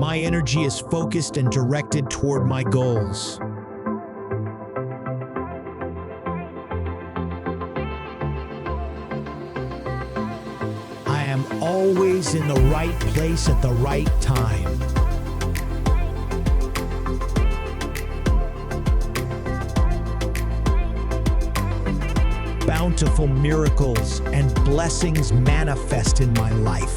My energy is focused and directed toward my goals. I am always in the right place at the right time. Bountiful miracles and blessings manifest in my life.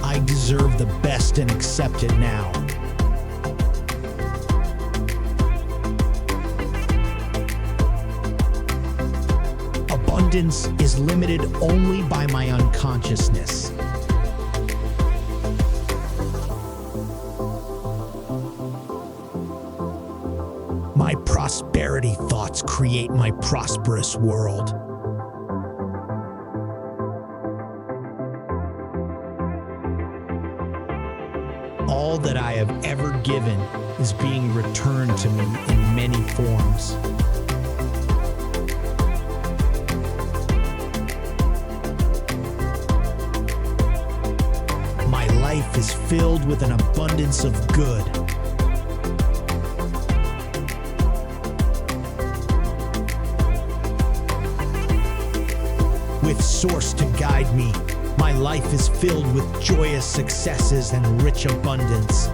I deserve the best and accept it now. Abundance is limited only by my unconsciousness. My prosperity thoughts create my prosperous world. All that I have ever given is being returned to me in many forms. My life is filled with an abundance of good. With Source to guide me, my life is filled with joyous successes and rich abundance.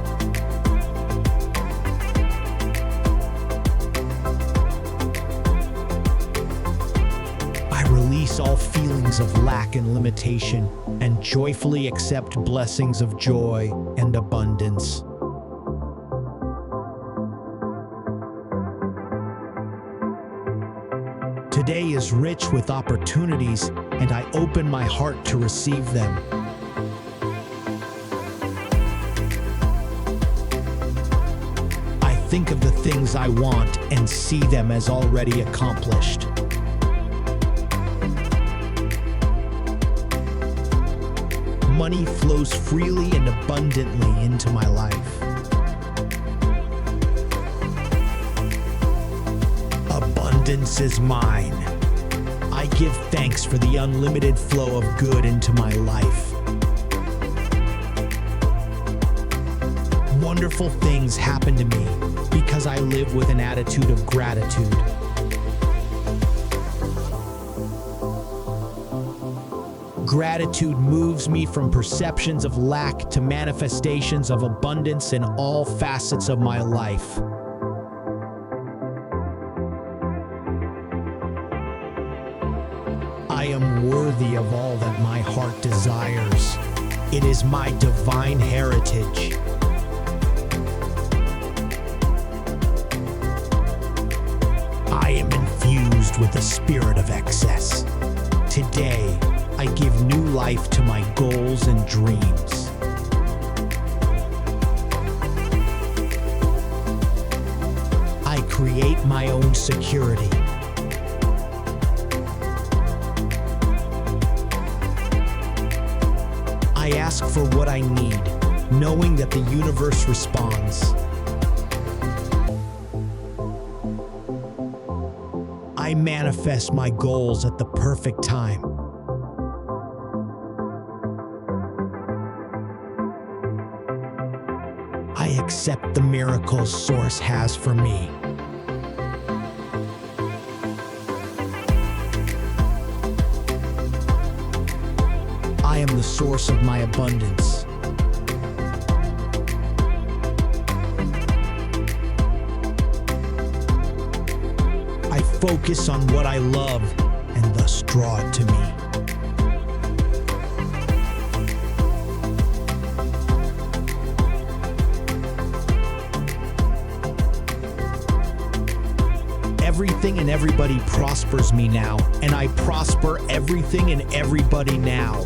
I release all feelings of lack and limitation and joyfully accept blessings of joy and abundance. Today is rich with opportunities, and I open my heart to receive them. I think of the things I want and see them as already accomplished. Money flows freely and abundantly into my life. Abundance is mine. I give thanks for the unlimited flow of good into my life. Wonderful things happen to me because I live with an attitude of gratitude. Gratitude moves me from perceptions of lack to manifestations of abundance in all facets of my life. I am worthy of all that my heart desires. It is my divine heritage. I am infused with the spirit of excess. Today, I give new life to my goals and dreams. I create my own security. I ask for what I need, knowing that the universe responds. I manifest my goals at the perfect time. I accept the miracles Source has for me. I am the source of my abundance. I focus on what I love and thus draw it to me. Everything and everybody prospers me now, and I prosper everything and everybody now.